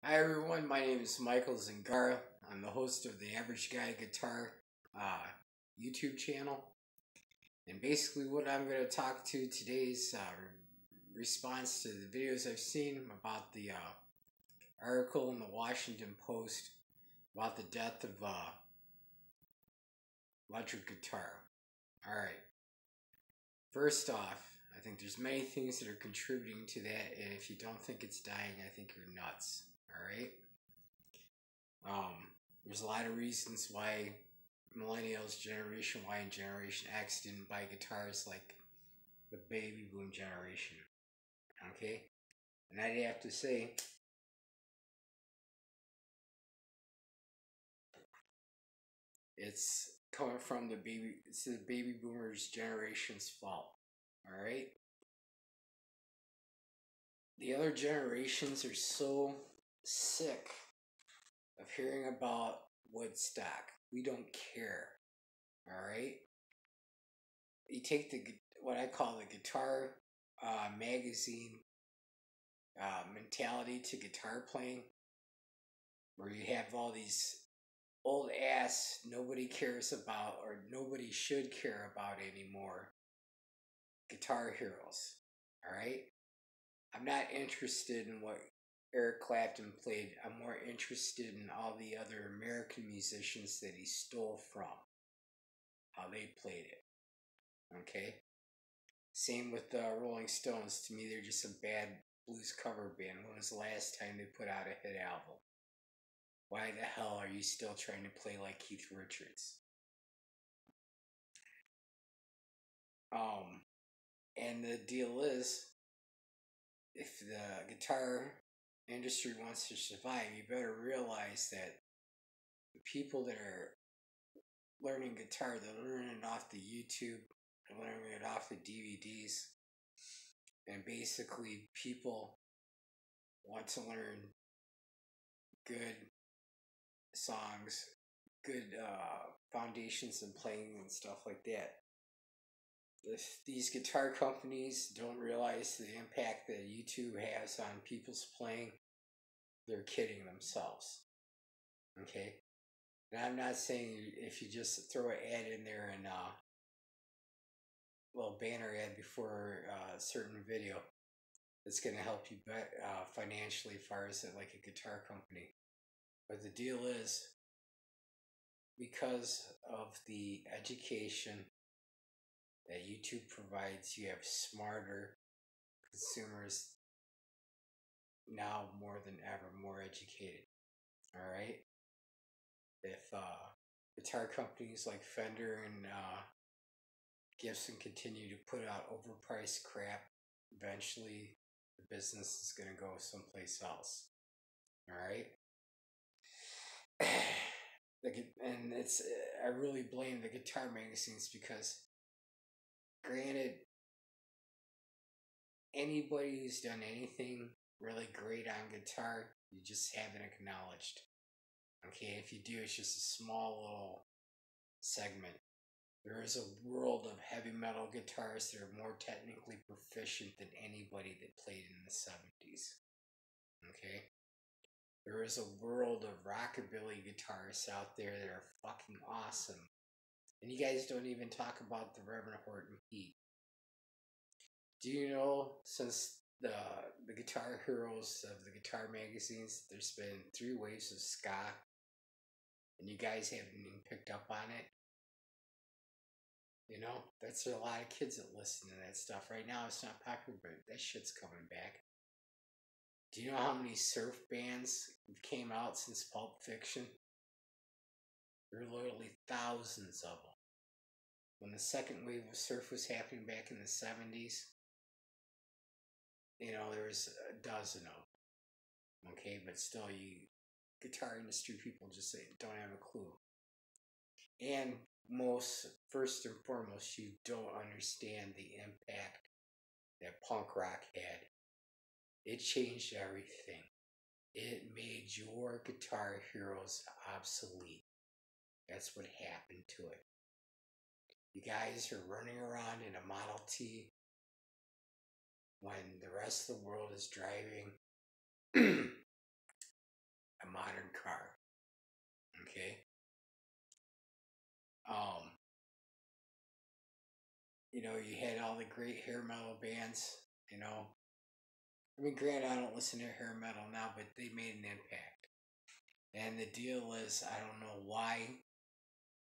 Hi everyone, my name is Michael Zingara. I'm the host of the Average Guy Guitar uh, YouTube channel. And basically, what I'm going to talk to today's response to the videos I've seen about the article in the Washington Post about the death of electric guitar. Alright, first off, I think there's many things that are contributing to that, and if you don't think it's dying, I think you're nuts. Alright? There's a lot of reasons why millennials, Generation Y, and Generation X didn't buy guitars like the baby boom generation. Okay? And I'd have to say, it's coming from it's the baby boomers generation's fault. Alright? The other generations are so sick of hearing about Woodstock. We don't care. Alright? You take what I call the guitar magazine mentality to guitar playing, where you have all these old ass nobody cares about or nobody should care about anymore guitar heroes. Alright? I'm not interested in what Eric Clapton played. I'm more interested in all the other American musicians that he stole from, how they played it. Okay? Same with the Rolling Stones. To me, they're just a bad blues cover band. When was the last time they put out a hit album? Why the hell are you still trying to play like Keith Richards? And the deal is, if the guitar industry wants to survive, you better realize that the people that are learning guitar, they're learning it off the YouTube, they're learning it off the DVDs, and basically people want to learn good songs, good foundations in playing and stuff like that. If these guitar companies don't realize the impact that YouTube has on people's playing, they're kidding themselves. Okay? And I'm not saying if you just throw an ad in there and well, banner ad before a certain video, it's going to help you financially as far as like a guitar company. But the deal is, because of the education that YouTube provides, you have smarter consumers now more than ever, more educated. Alright? If guitar companies like Fender and Gibson continue to put out overpriced crap, eventually the business is going to go someplace else. Alright? And I really blame the guitar magazines because, granted, anybody who's done anything really great on guitar, you just haven't acknowledged. Okay, if you do, it's just a small little segment. There is a world of heavy metal guitarists that are more technically proficient than anybody that played in the 70s. Okay? There is a world of rockabilly guitarists out there that are fucking awesome. And you guys don't even talk about the Reverend Horton Heat. Do you know, since the guitar heroes of the guitar magazines, there's been 3 waves of ska, and you guys haven't even picked up on it? You know, that's a lot of kids that listen to that stuff. Right now it's not popular, but that shit's coming back. Do you know how many surf bands came out since Pulp Fiction? There are literally thousands of them. When the second wave of surf was happening back in the 70s, you know, there was a dozen of them. Okay, but still, guitar industry people just don't have a clue. And first and foremost, you don't understand the impact that punk rock had. It changed everything. It made your guitar heroes obsolete. That's what happened to it. You guys are running around in a Model T when the rest of the world is driving Um, you had all the great hair metal bands. I mean, granted, I don't listen to hair metal now, but they made an impact. And the deal is, I don't know why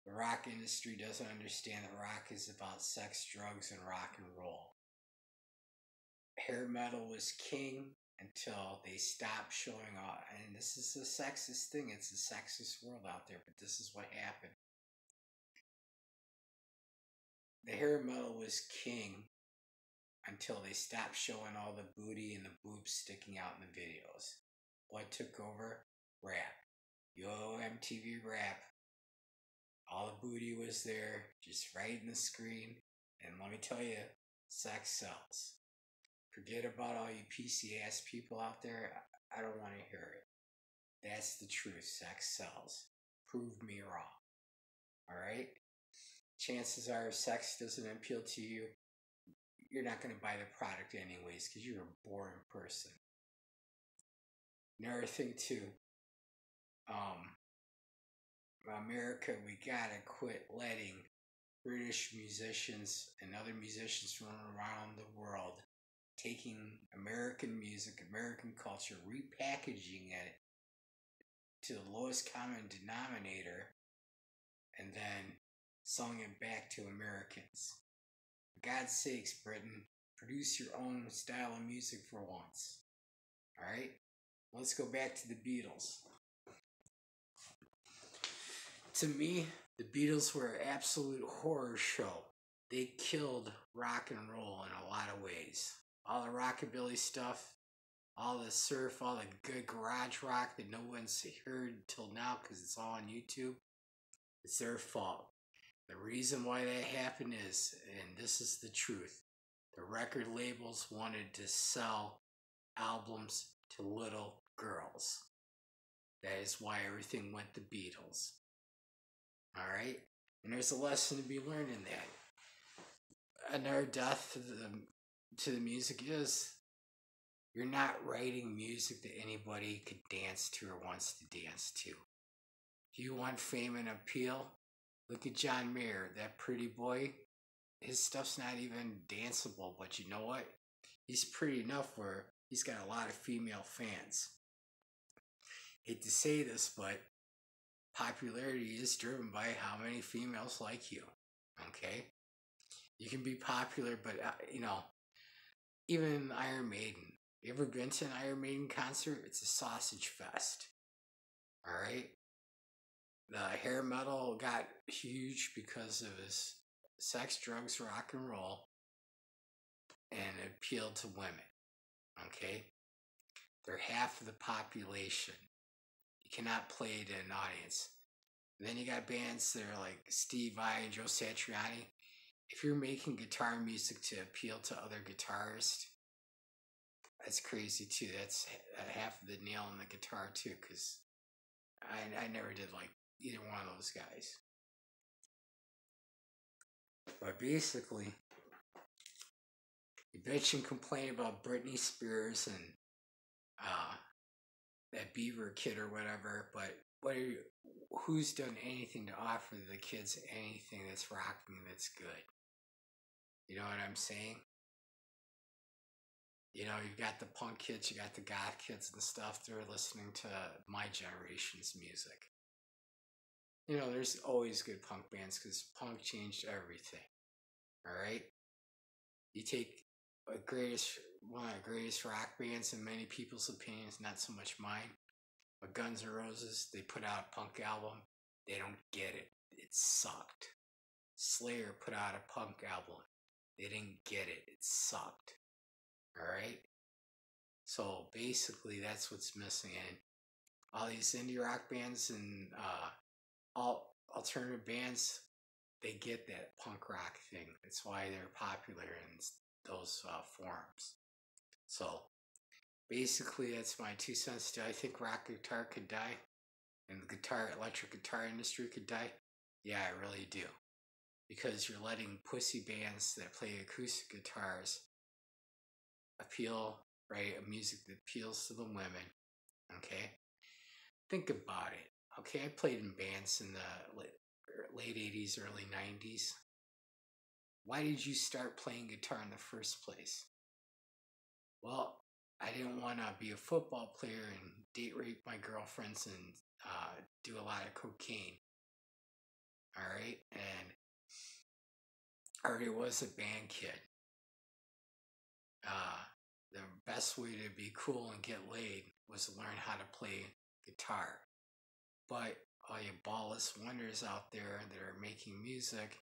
the rock industry doesn't understand that rock is about sex, drugs, and rock and roll. Hair metal was king until they stopped showing off. And this is a sexist thing. It's a sexist world out there, but this is what happened. The hair metal was king until they stopped showing all the booty and the boobs sticking out in the videos. What took over? Rap. Yo, MTV Rap. All the booty was there, just right in the screen. And let me tell you, sex sells. Forget about all you PC ass people out there. I don't want to hear it. That's the truth. Sex sells. Prove me wrong. Alright? Chances are, if sex doesn't appeal to you, you're not going to buy the product anyways because you're a boring person. Another thing, too. America, we gotta quit letting British musicians and other musicians from around the world taking American music, American culture, repackaging it to the lowest common denominator, and then selling it back to Americans. For God's sakes, Britain, produce your own style of music for once. Alright? Let's go back to the Beatles. To me, the Beatles were an absolute horror show. They killed rock and roll in a lot of ways. All the rockabilly stuff, all the surf, all the good garage rock that no one's heard till now because it's all on YouTube, it's their fault. The reason why that happened is, and this is the truth, the record labels wanted to sell albums to little girls. That is why everything went to Beatles. Alright? And there's a lesson to be learned in that. Another death to the music is, you're not writing music that anybody could dance to or wants to dance to. If you want fame and appeal, look at John Mayer, that pretty boy. His stuff's not even danceable, but you know what? He's pretty enough where he's got a lot of female fans. Hate to say this, but popularity is driven by how many females like you. Okay? You can be popular, but even Iron Maiden. You ever been to an Iron Maiden concert? It's a sausage fest. Alright? The hair metal got huge because of his sex, drugs, rock and roll, and it appealed to women. Okay? They're half of the population. You cannot play it in an audience. And then you got bands that are like Steve Vai and Joe Satriani. If you're making guitar music to appeal to other guitarists, that's crazy too. That's half of the nail in the guitar too, because I never did like either one of those guys. But basically, you bitch and complain about Britney Spears and that Beaver Kid or whatever, but who's done anything to offer the kids anything that's rocking, that's good? You know what I'm saying? You've got the punk kids, you got the goth kids and stuff, they're listening to my generation's music. There's always good punk bands because punk changed everything. Alright? You take one of the greatest rock bands in many people's opinions, not so much mine, but Guns N' Roses, they put out a punk album. They don't get it. It sucked. Slayer put out a punk album. They didn't get it. It sucked. Alright? So basically that's what's missing. And all these indie rock bands and all alternative bands, they get that punk rock thing. That's why they're popular in those forums. So basically that's my 2 cents. Do I think rock guitar could die? And the electric guitar industry could die? Yeah, I really do. Because you're letting pussy bands that play acoustic guitars appeal, right? A music that appeals to the women. Okay? Think about it. Okay, I played in bands in the late 80s, early 90s. Why did you start playing guitar in the first place? Well, I didn't want to be a football player and date rape my girlfriends and do a lot of cocaine. All right. And I already was a band kid. The best way to be cool and get laid was to learn how to play guitar. But all you ballless wonders out there that are making music,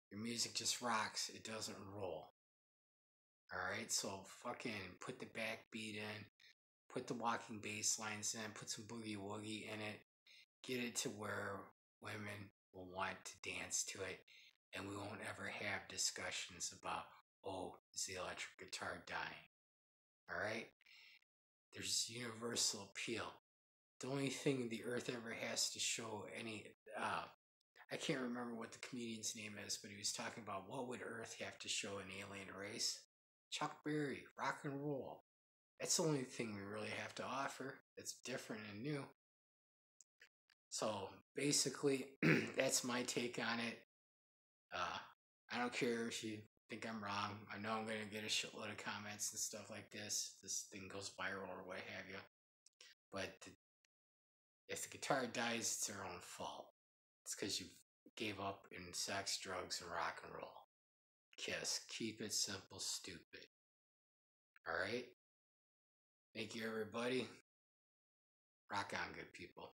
your music just rocks. It doesn't roll. Alright, so fucking put the backbeat in, put the walking bass lines in, put some boogie woogie in it, get it to where women will want to dance to it, and we won't ever have discussions about, oh, is the electric guitar dying? Alright? There's universal appeal. The only thing the earth ever has to show any, I can't remember what the comedian's name is, but he was talking about what would earth have to show an alien race? Chuck Berry, rock and roll. That's the only thing we really have to offer that's different and new. So basically, that's my take on it. I don't care if you think I'm wrong. I know I'm going to get a shitload of comments and stuff like this. This thing goes viral or what have you. But if the guitar dies, it's their own fault. It's because you gave up in sex, drugs, and rock and roll. Kiss. Keep it simple, stupid. Alright? Thank you, everybody. Rock on, good people.